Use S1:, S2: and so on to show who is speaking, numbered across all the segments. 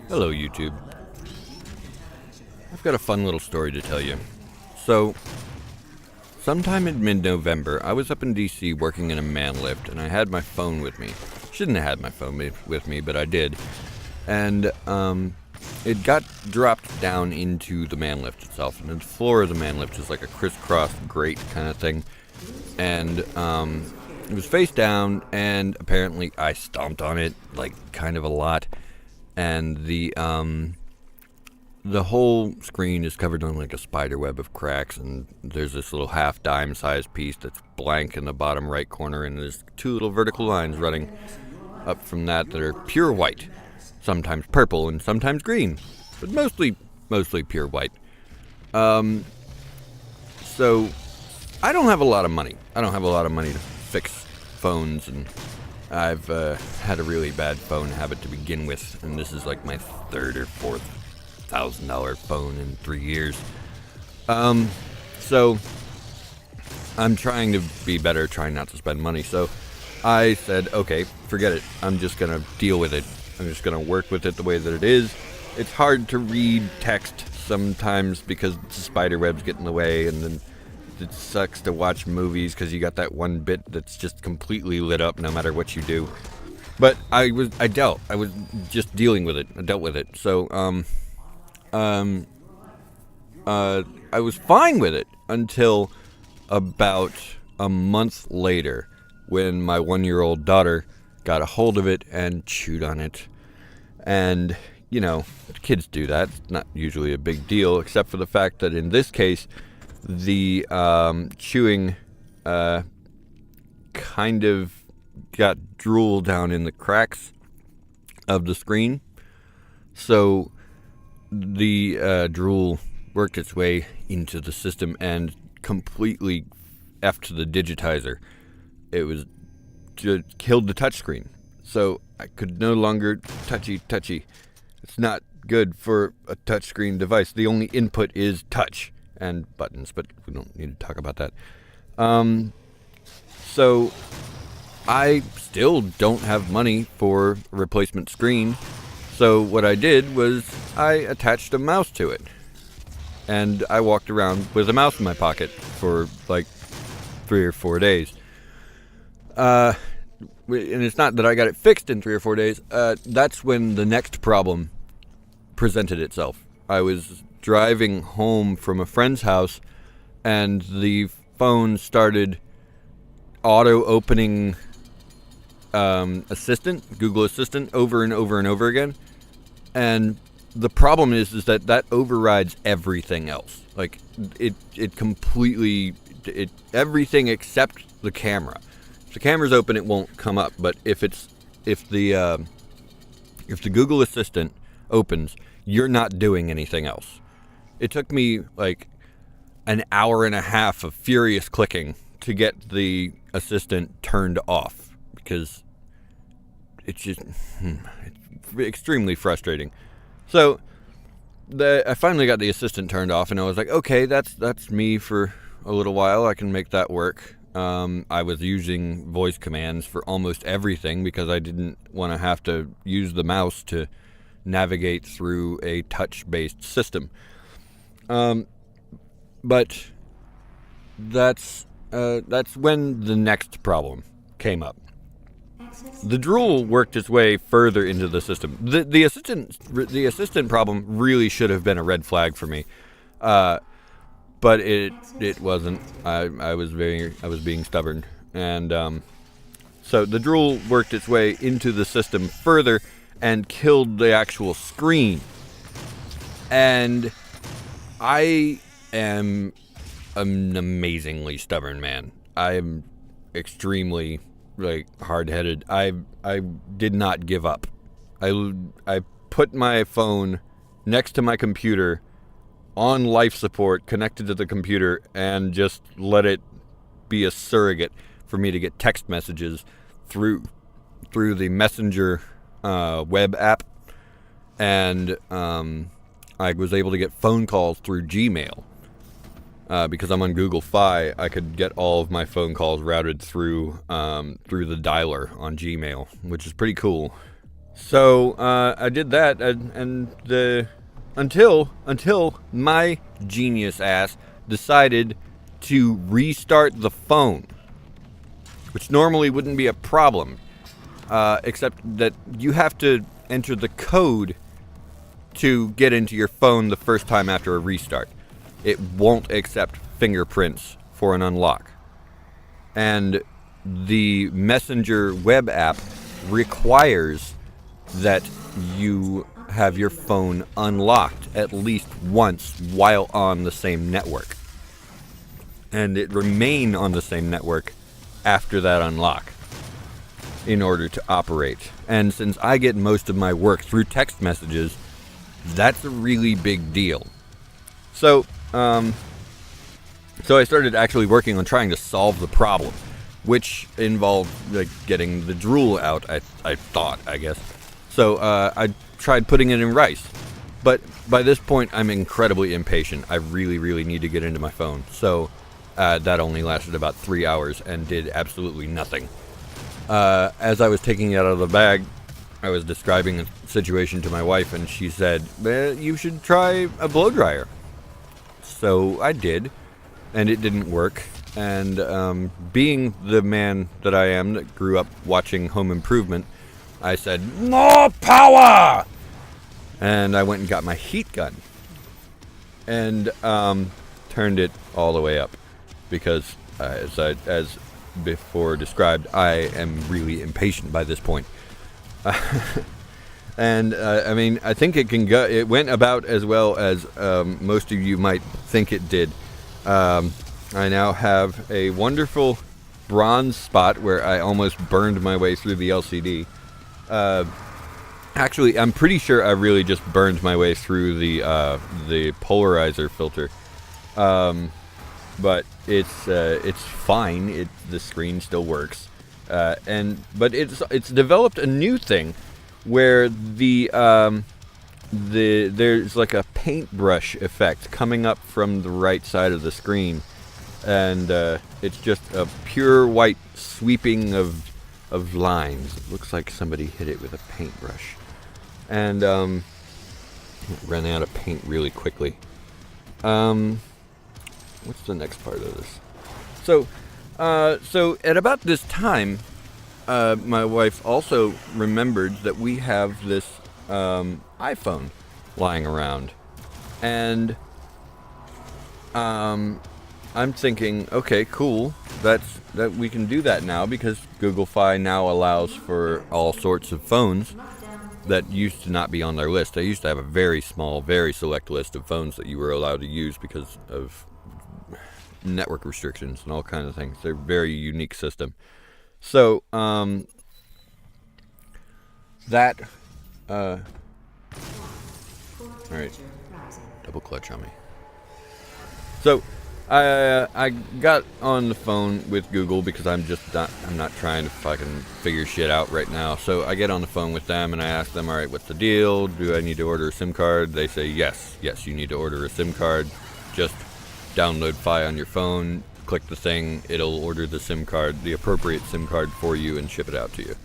S1: Hello, YouTube. I've got a fun little story to tell you. So, sometime in mid-November, I was up in D.C. working in a man lift, and I had my phone with me. Shouldn't have had my phone with me, but I did. And, it got dropped down into the man lift itself, and the floor of the man lift is like a crisscross grate kind of thing. And, it was face down, and apparently I stomped on it, like, kind of a lot. And the whole screen is covered in like a spider web of cracks, and there's this little half dime sized piece that's blank in the bottom right corner, and there's two little vertical lines running up from that are pure white, sometimes purple and sometimes green, but mostly pure white. So I don't have a lot of money. I don't have a lot of money to fix phones, and I've had a really bad phone habit to begin with, and this is like my third or fourth $1,000 phone in 3 years. So I'm trying to be better, trying not to spend money. So I said, okay, forget it. I'm just gonna deal with it. I'm just gonna work with it the way that it is. It's hard to read text sometimes because the spider webs get in the way, and then it sucks to watch movies because you got that one bit that's just completely lit up no matter what you do. But I was just dealing with it. I dealt with it. So, I was fine with it until about a month later when my 1-year-old daughter got a hold of it and chewed on it. And, you know, kids do that. It's not usually a big deal, except for the fact that in this case, the chewing kind of got drool down in the cracks of the screen. So the drool worked its way into the system and completely effed the digitizer. It was just killed the touchscreen. So I could no longer touchy. It's not good for a touchscreen device. The only input is touch and buttons, but we don't need to talk about that. So I still don't have money for a replacement screen. So what I did was I attached a mouse to it, and I walked around with a mouse in my pocket for like 3 or 4 days. And it's not that I got it fixed in 3 or 4 days. That's when the next problem presented itself. I was driving home from a friend's house, and the phone started auto-opening Google Assistant, over and over and over again. And the problem is that overrides everything else. Like, it completely, everything except the camera. If the camera's open, it won't come up. But if the Google Assistant opens, you're not doing anything else. It took me like an hour and a half of furious clicking to get the assistant turned off, because it's just it's extremely frustrating. So I finally got the assistant turned off, and I was like, okay, that's me for a little while. I can make that work. I was using voice commands for almost everything because I didn't want to have to use the mouse to navigate through a touch-based system. But that's when the next problem came up. The drool worked its way further into the system. The assistant problem really should have been a red flag for me, but it wasn't. I was being stubborn, and so the drool worked its way into the system further and killed the actual screen. And I am an amazingly stubborn man. I am extremely hard-headed. I did not give up. I put my phone next to my computer on life support, connected to the computer, and just let it be a surrogate for me to get text messages through the Messenger web app, and I was able to get phone calls through Gmail. Because I'm on Google Fi, I could get all of my phone calls routed through the dialer on Gmail, which is pretty cool. So I did that, and until my genius ass decided to restart the phone, which normally wouldn't be a problem, except that you have to enter the code to get into your phone the first time after a restart. It won't accept fingerprints for an unlock. And the Messenger web app requires that you have your phone unlocked at least once while on the same network. And it remain on the same network after that unlock in order to operate. And since I get most of my work through text messages, that's a really big deal. So I started actually working on trying to solve the problem, which involved like getting the drool out, I thought, I guess. So I tried putting it in rice. But by this point, I'm incredibly impatient. I really, really need to get into my phone. So that only lasted about 3 hours and did absolutely nothing. As I was taking it out of the bag, I was describing a situation to my wife, and she said, you should try a blow dryer. So I did, and it didn't work. And being the man that I am that grew up watching Home Improvement, I said, more power! And I went and got my heat gun and turned it all the way up because, as before described, I am really impatient by this point. And I mean, I think it can go. It went about as well as most of you might think it did. I now have a wonderful bronze spot where I almost burned my way through the LCD. Actually, I'm pretty sure I really just burned my way through the polarizer filter. But it's fine. The screen still works. But it's developed a new thing where there's like a paintbrush effect coming up from the right side of the screen, and it's just a pure white sweeping of lines. It looks like somebody hit it with a paintbrush, and ran out of paint really quickly. What's the next part of this? So at about this time, my wife also remembered that we have this iPhone lying around, and I'm thinking, okay, cool. That we can do that now because Google Fi now allows for all sorts of phones that used to not be on their list. They used to have a very small, very select list of phones that you were allowed to use because of network restrictions and all kinds of things. They're a very unique system. So, that, alright, double clutch on me. So, I got on the phone with Google because I'm not trying to fucking figure shit out right now. So I get on the phone with them and I ask them, alright, what's the deal? Do I need to order a SIM card? They say, yes, you need to order a SIM card. Just download Fi on your phone, click the thing, it'll order the SIM card, the appropriate SIM card for you, and ship it out to you.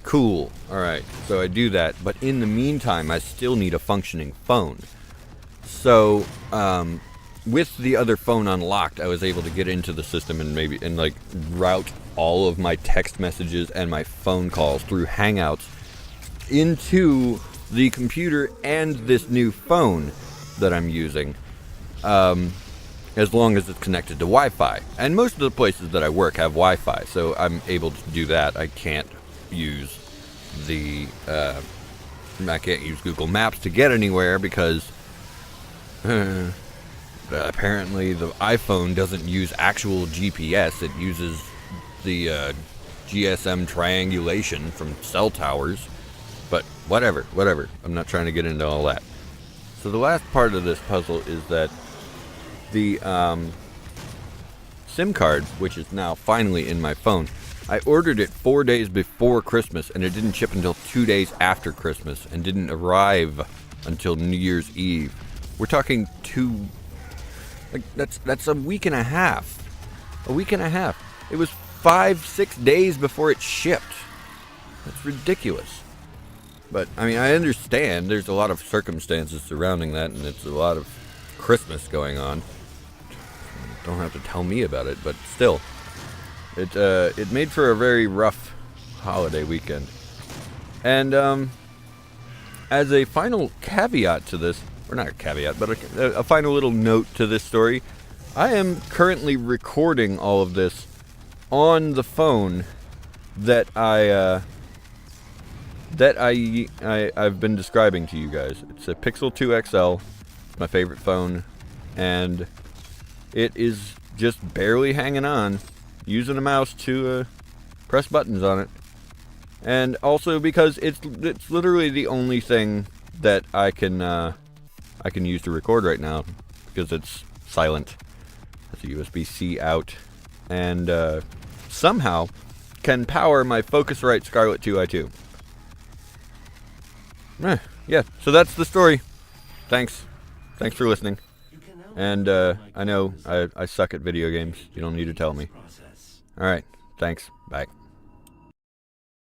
S1: Cool. Alright, so I do that, but in the meantime, I still need a functioning phone. So, with the other phone unlocked, I was able to get into the system and route all of my text messages and my phone calls through Hangouts into the computer and this new phone that I'm using. As long as it's connected to Wi-Fi. And most of the places that I work have Wi-Fi, so I'm able to do that. I can't use Google Maps to get anywhere because apparently the iPhone doesn't use actual GPS. It uses the GSM triangulation from cell towers. But whatever. I'm not trying to get into all that. So the last part of this puzzle is that the SIM card, which is now finally in my phone, I ordered it 4 days before Christmas, and it didn't ship until 2 days after Christmas, and didn't arrive until New Year's Eve. We're talking that's a week and a half. It was 5-6 days before it shipped. That's ridiculous. But, I mean, I understand there's a lot of circumstances surrounding that, and it's a lot of Christmas going on. Don't have to tell me about it, but still. It made for a very rough holiday weekend. And, as a final caveat to this, or not a caveat, but a final little note to this story, I am currently recording all of this on the phone that I've been describing to you guys. It's a Pixel 2 XL, it's my favorite phone, and it is just barely hanging on, using a mouse to press buttons on it. And also because it's literally the only thing that I can use to record right now, because it's silent. It's a USB-C out, and somehow can power my Focusrite Scarlett 2i2. Yeah, so that's the story. Thanks for listening. And I know I suck at video games. You don't need to tell me. Alright, thanks. Bye.